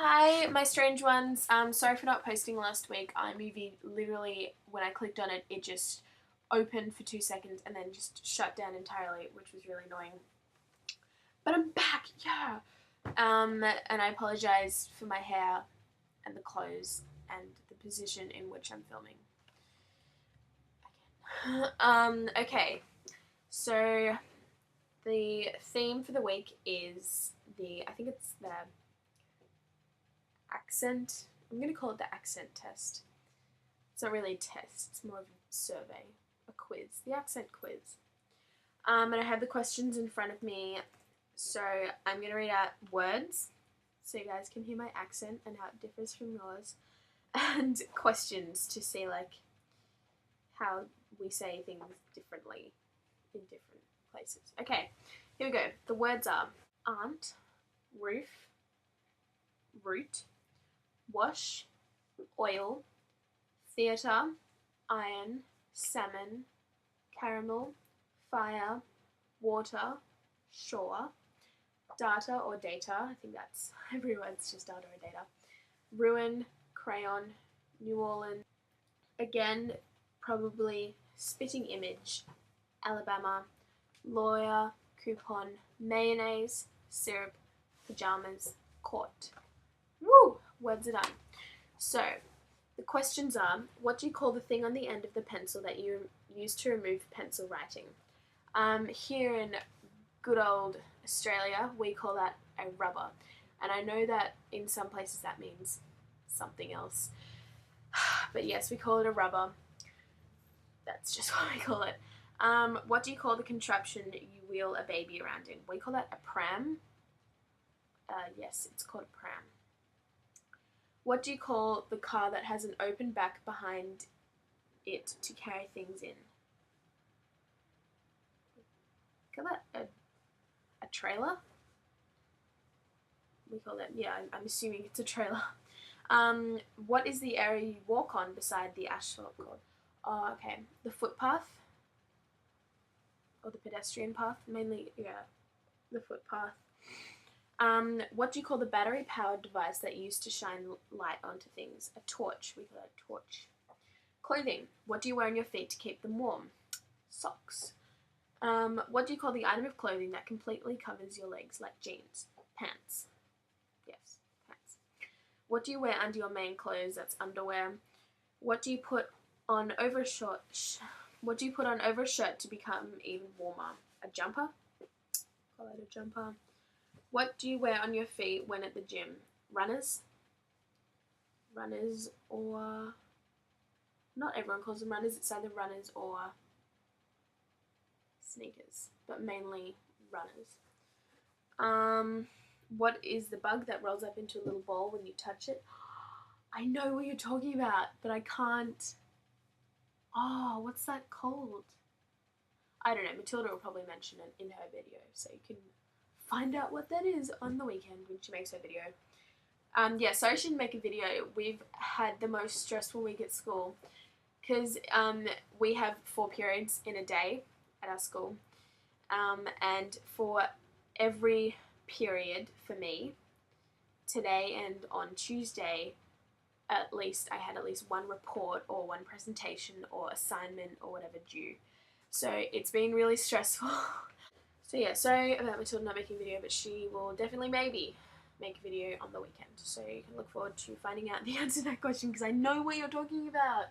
Hi, my strange ones. Sorry for not posting last week. iMovie literally, when I clicked on it, it just opened for 2 seconds and then just shut down entirely, which was really annoying. But I'm back, yeah. And I apologize for my hair and the clothes and the position in which I'm filming. Okay. So the theme for the week is I think it's the accent. I'm going to call it the accent test. It's not really a test, it's more of a survey, a quiz, the accent quiz. And I have the questions in front of me, so I'm going to read out words so you guys can hear my accent and how it differs from yours, and questions to see like how we say things differently in different places. Okay, here we go. The words are aunt, roof, root, wash, oil, theatre, iron, salmon, caramel, fire, water, shore, data or data, I think that's every word's just data or data, ruin, crayon, New Orleans, again, probably spitting image, Alabama, lawyer, coupon, mayonnaise, syrup, pajamas, court. Woo! Words are done. So, the questions are, what do you call the thing on the end of the pencil that you use to remove pencil writing? Here in good old Australia, we call that a rubber. And I know that in some places that means something else. But yes, we call it a rubber. That's just what we call it. What do you call the contraption you wheel a baby around in? We call that a pram. Yes, it's called a pram. What do you call the car that has an open back behind it to carry things in? Call that a trailer? We call that, yeah, I'm assuming it's a trailer. What is the area you walk on beside the asphalt called? Oh, okay. The footpath? Or the pedestrian path? Mainly, yeah, the footpath. What do you call the battery-powered device that you use to shine light onto things? A torch. We call it a torch. Clothing. What do you wear on your feet to keep them warm? Socks. What do you call the item of clothing that completely covers your legs, like jeans? Pants. Yes, pants. What do you wear under your main clothes? That's underwear. What do you put on over a shirt? What do you put on over a shirt to become even warmer? A jumper. Call it a jumper. What do you wear on your feet when at the gym? Runners? Runners or... Not everyone calls them runners, it's either runners or sneakers, but mainly runners. What is the bug that rolls up into a little ball when you touch it? I know what you're talking about, but I can't... Oh, what's that called? I don't know, Matilda will probably mention it in her video, so you can find out what that is on the weekend when she makes her video. Yeah, sorry I shouldn't make a video. We've had the most stressful week at school because we have 4 periods in a day at our school, and for every period for me, today and on Tuesday, at least I had at least one report or one presentation or assignment or whatever due. So it's been really stressful. So yeah, sorry about Matilda not making a video, but she will definitely maybe make a video on the weekend. So you can look forward to finding out the answer to that question because I know what you're talking about.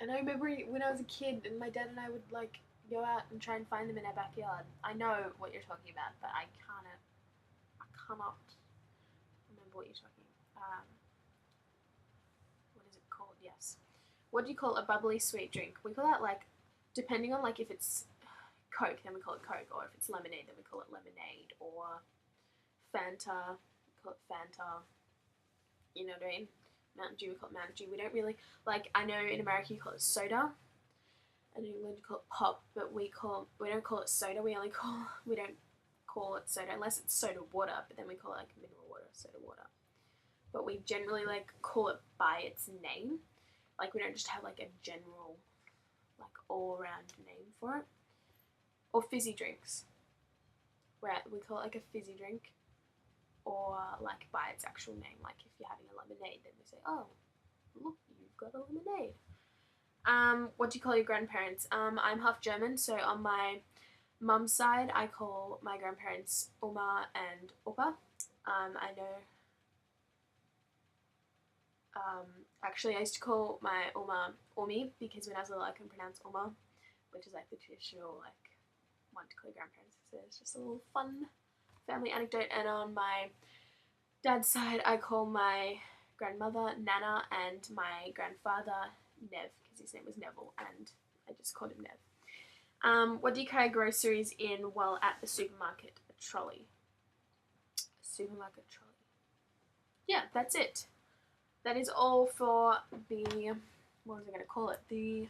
And I remember when I was a kid and my dad and I would like go out and try and find them in our backyard. I know what you're talking about, but I cannot remember what you're talking about. What is it called? Yes. What do you call a bubbly sweet drink? We call that like, depending on like if it's Coke, then we call it Coke, or if it's lemonade, then we call it lemonade, or Fanta, we call it Fanta. You know what I mean? Mountain Dew, we call it Mountain Dew. We don't really, like, I know in America you call it soda, and in England you call it pop, but we don't call it soda, we don't call it soda, unless it's soda water, but then we call it like mineral water, soda water. But we generally like call it by its name. Like we don't just have like a general, like all around name for it. Or fizzy drinks. Where we call it like a fizzy drink. Or like by its actual name. Like if you're having a lemonade, then we say, oh, look, you've got a lemonade. What do you call your grandparents? I'm half German, so on my mum's side, I call my grandparents Oma and Opa. I know. Actually, I used to call my Oma Omi because when I was little, I couldn't pronounce Oma, which is like the traditional like one to call your grandparents. So it's just a little fun family anecdote. And on my dad's side, I call my grandmother Nana and my grandfather Nev because his name was Neville, and I just called him Nev. What do you carry groceries in while at the supermarket? A trolley. A supermarket trolley. Yeah, that's it. That is all for the, what was I going to call it? The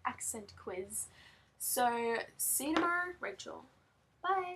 accent quiz. So, see you tomorrow, Rachel. Bye.